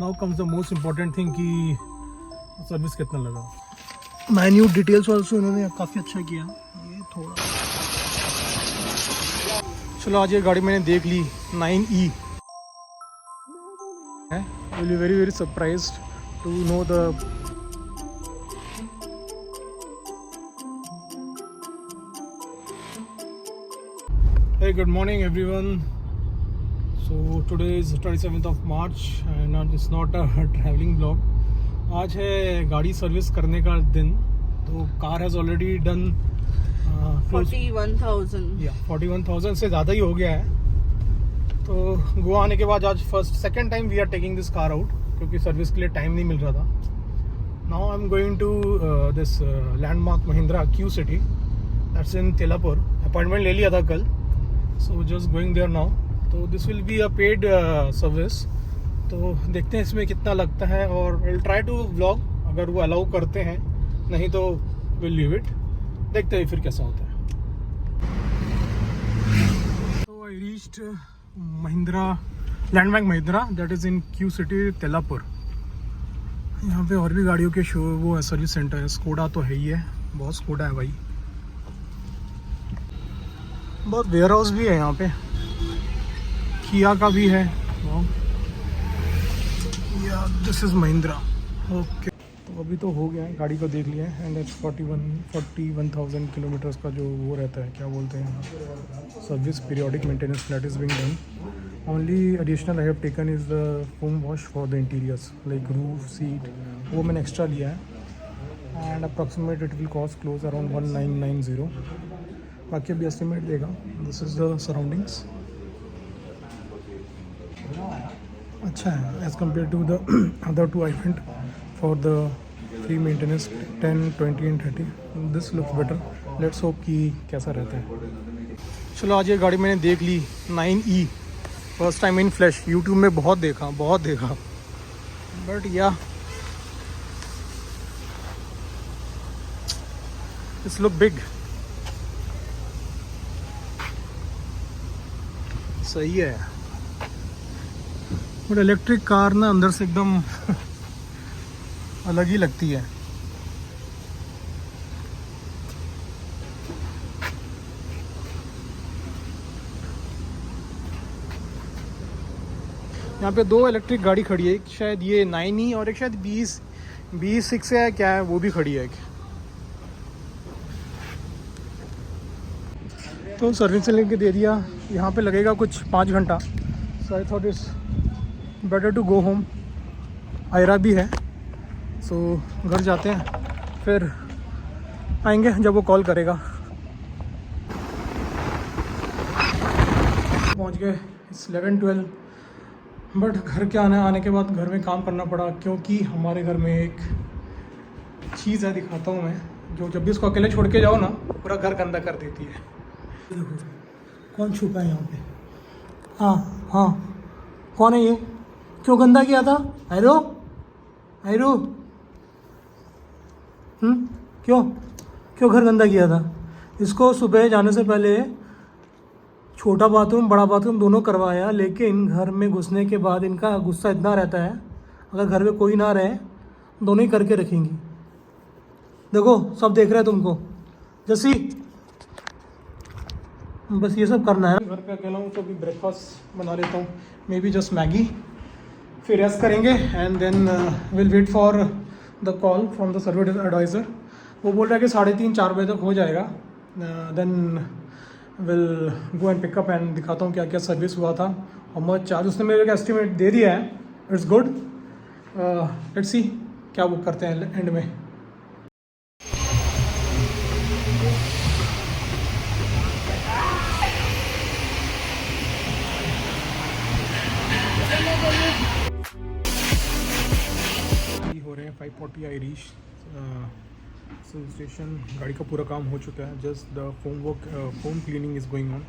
Now comes the most important thing कि service कितना लगा। मैन्यू डिटेल्स ऑल्सो इन्होंने काफ़ी अच्छा किया। ये थोड़ा चलो आज ये गाड़ी मैंने देख ली 9E है। Will be very very surprised to know the Hey, good morning everyone. So today is 27th of March and it's not a traveling vlog. आज है गाड़ी सर्विस करने का दिन। तो कार हैज़ ऑलरेडी डन 41,000 से ज़्यादा ही हो गया है। तो गोवा आने के बाद आज second time we are taking this car out क्योंकि सर्विस के लिए टाइम नहीं मिल रहा था। Now I am going to this landmark Mahindra Q City that's in Tellapur. Appointment ले लिया था कल, so just going there now. तो this will be a paid service. तो देखते हैं इसमें कितना लगता है और विल ट्राई टू व्लॉग अगर वो अलाउ करते हैं, नहीं तो विल लीव इट। देखते हैं फिर कैसा होता है। तो I reached Mahindra landmark Mahindra that is in Q City Tellapur. यहाँ पे और भी गाड़ियों के शो वो है, सर्विस सेंटर है। स्कोडा तो है ही है, बहुत स्कोडा है भाई। बहुत वेयर हाउस भी है यहाँ पे, किया का भी है। या दिस इज़ महिंद्रा। ओके, तो अभी तो हो गया है, गाड़ी को देख लिया है। एंड इट्स 41,000 किलोमीटर्स का जो वो रहता है, क्या बोलते हैं, service periodic maintenance that is being done. Only additional I have taken is the foam wash for the interiors like roof seat, वो मैंने एक्स्ट्रा लिया है। And approximate it will cost close around 1990। बाकी अभी एस्टिमेट देगा। This is the surroundings. अच्छा है as compare to the other two I went for the free maintenance 10, 20 and 30। This looks better. Let's hope कि कैसा रहता है। चलो आज ये गाड़ी मैंने देख ली 9E first time in flash. YouTube में बहुत देखा बट या इट्स लुक बिग। सही है, बट इलेक्ट्रिक कार ना अंदर से एकदम अलग ही लगती है। यहाँ पे दो इलेक्ट्रिक गाड़ी खड़ी है, एक शायद ये 9E और एक शायद 20 है, क्या है वो भी खड़ी है एक। तो सर्विस लेके दे दिया। यहाँ पे लगेगा कुछ 5 घंटा। So I thought it's better to go home. Ayra भी है, सो घर जाते हैं, फिर आएंगे जब वो कॉल करेगा। पहुँच गए, इट्स 11-12। बट घर के आने के बाद घर में काम करना पड़ा क्योंकि हमारे घर में एक चीज़ है, दिखाता हूँ मैं, जो जब भी उसको अकेले छोड़ के जाओ ना पूरा घर गंदा कर देती है। देखो कौन छुपा है यहाँ पे। हाँ कौन है ये? क्यों गंदा किया था? हैरो क्यों घर गंदा किया था? इसको सुबह जाने से पहले छोटा बाथरूम बड़ा बाथरूम दोनों करवाया, लेकिन घर में घुसने के बाद इनका गुस्सा इतना रहता है, अगर घर में कोई ना रहे दोनों ही करके रखेंगी। देखो सब देख रहे हैं तुमको। जैसी बस ये सब करना है। घर पे अकेला हूँ तो अभी ब्रेकफास्ट बना लेता हूँ, मे बी जस्ट मैगी। फिर रेस्ट करेंगे and then will wait for the call from the service advisor. वो बोल रहा है कि 3:30-4 बजे तक हो जाएगा। Then will go and pick up and दिखाता हूँ क्या क्या सर्विस हुआ था और मच चार्ज। उसने मेरे को एस्टिमेट दे दिया है, इट्स गुड। लेट्स सी क्या बुक करते हैं एंड में। हो रहे हैं 5:40 आई रीच स्टेशन। गाड़ी का पूरा काम हो चुका है, just the foam cleaning is going on,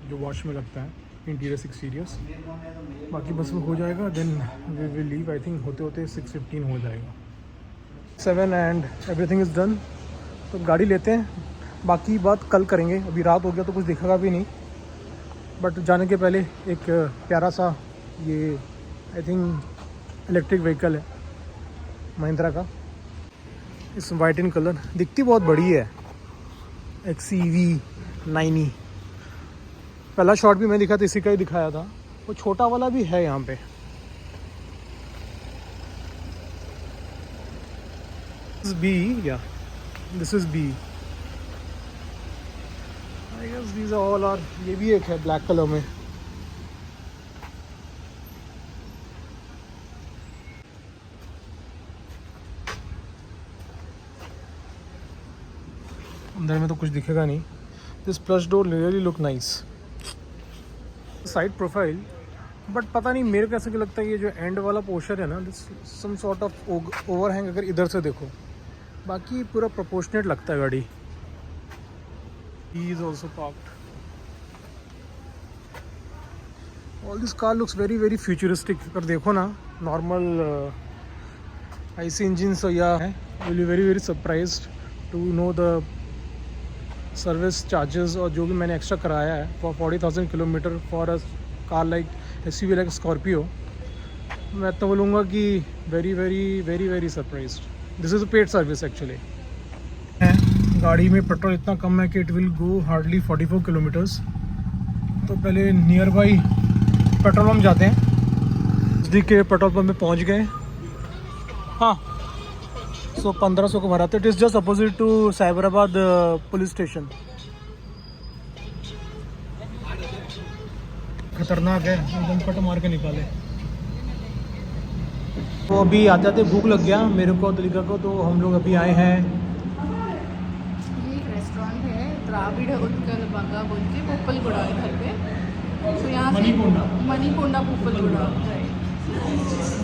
जो वॉश में लगता है इंटीरियर्स एक्सटीरियर्स। बाकी बस वो हो जाएगा, then we will leave. I think होते होते 6:15 हो जाएगा। 7 एंड एवरीथिंग इज़ डन। तो गाड़ी लेते हैं, बाकी बात कल करेंगे। अभी रात हो गया तो कुछ दिखेगा भी नहीं। बट जाने के पहले एक प्यारा सा ये आई थिंक इलेक्ट्रिक व्हीकल है महिंद्रा का, इस वाइट इन कलर, दिखती बहुत बड़ी है, XEV9E। पहला शॉट भी मैं दिखा था इसी का ही दिखाया था, वो छोटा वाला भी है यहाँ पे। This is B, yeah, this is B. I guess these are all are, ये भी एक है ब्लैक कलर में। अंदर में तो कुछ दिखेगा नहीं। This plus door really look nice. Side profile, but पता नहीं मेरे को कैसे लगता है ये जो एंड वाला पोर्शन है ना, this some sort of overhang अगर इधर से देखो, बाकी पूरा प्रोपोर्शनेट लगता है गाड़ी। He is also parked. All this car looks very very futuristic. अगर देखो ना नॉर्मल IC इंजिन या है, will be very very surprised to know the service charges और जो भी मैंने एक्स्ट्रा कराया है for 40,000 kilometre for a car like SUV like Scorpio. मैं तो बोलूँगा कि very very very very surprised. This is a paid service actually. गाड़ी में पेट्रोल इतना कम है कि it will go hardly 44 kilometres. तो पहले नियर बाई पेट्रोल पंप जाते हैं। नज़दीक के पेट्रोल पंप में पहुँच गए। हाँ, सो 1500 को भरा था। It is just opposite to Cyberabad police station. खतरनाक है, एकदम कट मार के निकाले। तो अभी आते आते भूख लग गया मेरे को तरीका को, तो हम लोग अभी आए हैं। ये एक रेस्टोरेंट है द्राविड़ उत्कल बंगा बोल के, पुप्पलगुड़ा इधर पे। तो यहाँ मणिकोंडा पुप्पलगुड़ा।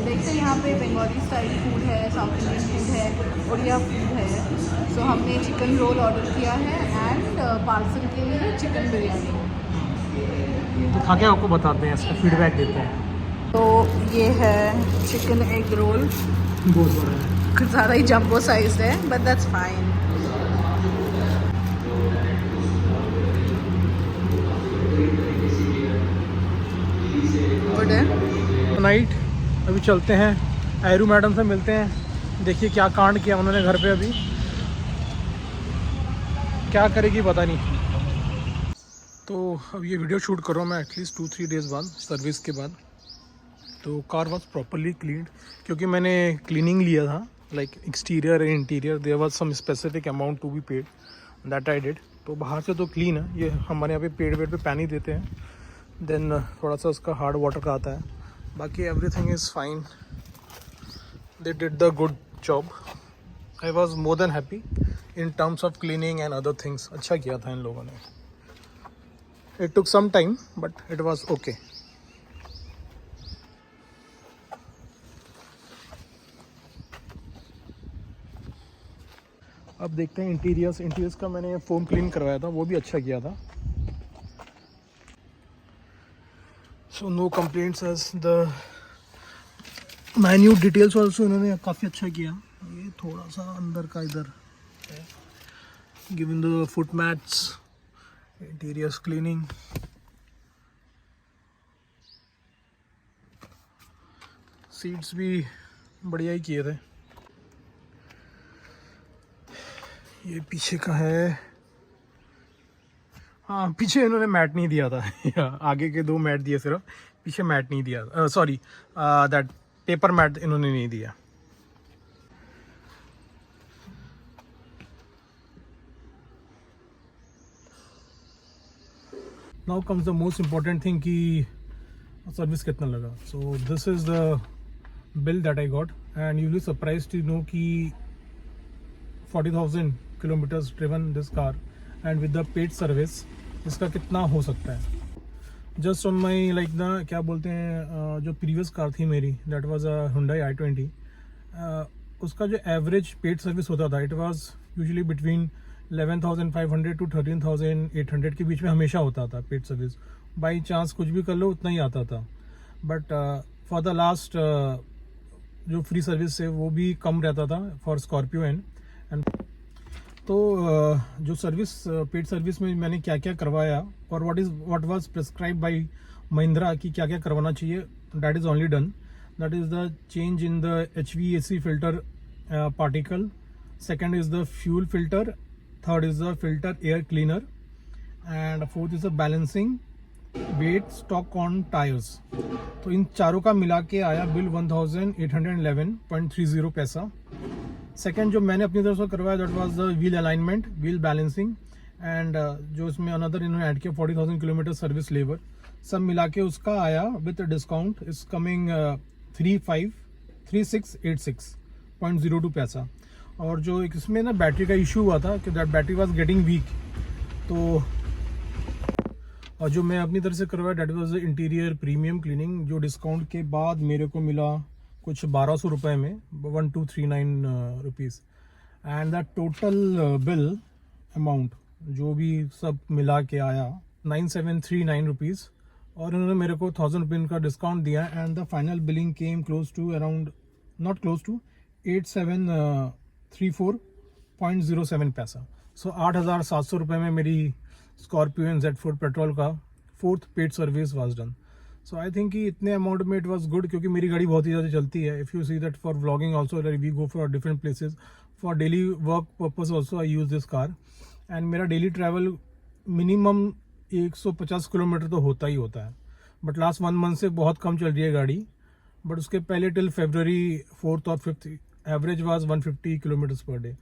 देखते हैं यहाँ पे बंगाली स्टाइल फूड है, साउथ इंडियन फूड है, उड़िया फूड है। सो हमने चिकन रोल ऑर्डर किया है एंड पार्सल के लिए चिकन बिरयानी। तो खा के आपको बताते हैं, इसका फीडबैक देते हैं। तो ये है चिकन एग रोल, बहुत बड़ा है, कुछ ज़्यादा ही जंबो साइज है, बट दैट्स फाइन। गुड है। नाइट अभी चलते हैं, आयरू मैडम से मिलते हैं। देखिए क्या कांड किया उन्होंने घर पे, अभी क्या करेगी पता नहीं। तो अब ये वीडियो शूट कर रहा हूँ मैं एटलीस्ट 2-3 डेज़ बाद सर्विस के बाद। तो कार वॉज प्रॉपरली क्लीन्ड, क्योंकि मैंने क्लीनिंग लिया था like exterior and interior. There was some specific amount to be paid, that I did. तो बाहर से तो क्लीन है, ये हमारे यहाँ पे पेड़ वेड़ पे पानी देते हैं, देन थोड़ा सा उसका हार्ड वाटर का आता है, बाकी everything is fine. They did the good job. I was more than happy in terms of cleaning and other things. अच्छा किया था इन लोगों ने। It took some time but it was okay. अब देखते हैं इंटीरियर्स का मैंने फोम क्लीन करवाया था, वो भी अच्छा किया था। So no complaints as the minute details also इन्होंने काफ़ी अच्छा किया। ये थोड़ा सा अंदर का इधर है, given the foot mats, interiors cleaning. Seats भी बढ़िया ही किए थे। ये पीछे का है, हाँ पीछे इन्होंने मैट नहीं दिया था आगे के 2 मैट दिए सिर्फ, पीछे मैट नहीं दिया। सॉरी दैट पेपर मैट इन्होंने नहीं दिया। Now comes the most important thing कि सर्विस कितना लगा। So this is the bill that I got and you will surprise to know कि 40,000 kilometres driven this car and with the paid service इसका कितना हो सकता है। जस्ट ऑन माई लाइक ना क्या बोलते हैं, जो प्रीवियस कार थी मेरी, that was a Hyundai i20, उसका जो एवरेज पेड सर्विस होता था, it was usually between 11,500 to 13,800 के बीच में हमेशा होता था पेड सर्विस। बाई चांस कुछ भी कर लो उतना ही आता था, बट फॉर द लास्ट जो फ्री सर्विस है वो भी कम रहता था फॉर स्कॉर्पियो एंड तो जो सर्विस पेड सर्विस में मैंने क्या क्या करवाया और what was prescribe by Mahindra कि क्या क्या करवाना चाहिए, that is only done. That is the change in the HVAC filter particle. Second is the fuel filter. Third is the filter air cleaner. And fourth is the balancing weight stock on tires. तो इन चारों का मिला के आया bill 1811.30 पैसा. Second जो मैंने अपनी तरफ से करवाया that was the wheel alignment, wheel balancing and जो इसमें अनदर इन्होंने ऐड किया 40,000 किलोमीटर सर्विस लेबर. सब मिला के उसका आया विद डिस्काउंट इज कमिंग 3686.02 पैसा. और जो एक इसमें ना बैटरी का इशू हुआ था कि that battery was getting weak, तो और जो मैं अपनी तरफ से करवाया that was interior premium cleaning, जो डिस्काउंट के बाद मेरे को मिला कुछ 1200 रुपये में, 1239 rupees. And the total bill amount जो भी सब मिला के आया 9739 रुपीज़. और उन्होंने मेरे को 1000 रुपये का डिस्काउंट दिया and the final billing came close to around not close to 8734.07 पैसा. सो 8700 रुपये में मेरी स्कॉर्पियो एंड Z4 पेट्रोल का 4th paid service was done. So I think कि इतने अमाउंट में इट वाज गुड, क्योंकि मेरी गाड़ी बहुत ही ज़्यादा चलती है. If you see that for vlogging also we go for different places, for daily work purpose also I use this car. And मेरा डेली ट्रैवल मिनिमम 150 किलोमीटर तो होता ही होता है. बट लास्ट 1 मंथ से बहुत कम चल रही है गाड़ी. बट उसके पहले टिल February 4th और 5th average was 150 kilometres per day.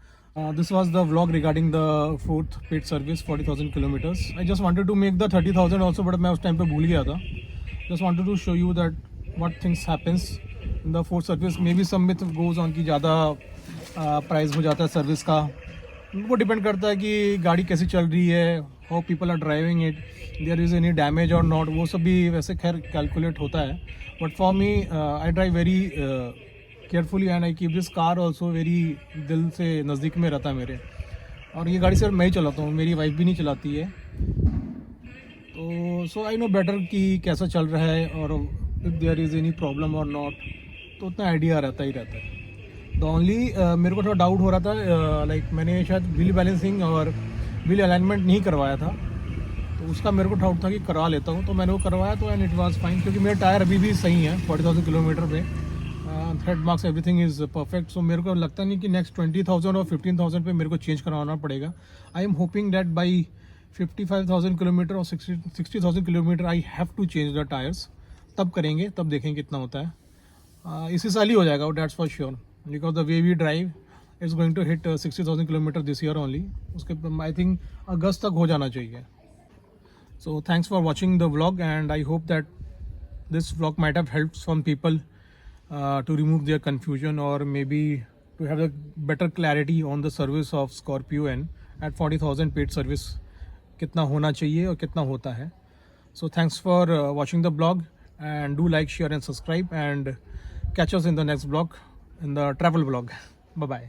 This was the vlog regarding the 4th paid service 40,000 kilometers. I just wanted to make the 30,000 also, but मैं उस टाइम पे भूल गया था. Just wanted to show you that what things happens in the 4th service. Maybe some myth goes on कि ज़्यादा price हो जाता है सर्विस का. वो डिपेंड करता है कि गाड़ी कैसी चल रही है, how people are driving it, there is any damage or not. वो सब भी वैसे खैर कैलकुलेट होता है. But for me, I drive very carefully and I keep this car also very, दिल से नज़दीक में रहता है मेरे. और ये गाड़ी सिर्फ मैं ही चलाता हूँ, मेरी वाइफ भी नहीं चलाती है. तो सो आई नो बेटर कि कैसा चल रहा है और if there is any problem or not, तो उतना आइडिया रहता ही रहता है. द ओनली मेरे को थोड़ा डाउट हो रहा था, लाइक मैंने शायद व्हील बैलेंसिंग और व्हील अलाइनमेंट नहीं करवाया था, तो उसका मेरे को डाउट था कि करा लेता हूँ. तो मैंने वो करवाया तो एंड इट वाज फाइन, क्योंकि मेरे टायर अभी भी सही हैं 40,000 किलोमीटर पे. Thread marks everything is perfect. So मेरे को लगता नहीं कि नेक्स्ट 20,000 और 15,000 पे मेरे को चेंज करवाना पड़ेगा. I am hoping that by 55,000 kilometre और 60,000 kilometre I have to change the tyres. तब करेंगे, तब देखेंगे कितना होता है. इसी साल ही हो जाएगा, that's for sure, because the way we drive is going to hit 60,000 kilometre this year only. उसके आई थिंक अगस्त तक हो जाना चाहिए. So thanks for watching the vlog and I hope that this vlog might have helped some people to remove their confusion or maybe to have a better clarity on the service of Scorpio N at 40,000 paid service कितना होना चाहिए और कितना होता है. So thanks for watching the blog and do like, share and subscribe and catch us in the next vlog, in the travel vlog. Bye bye.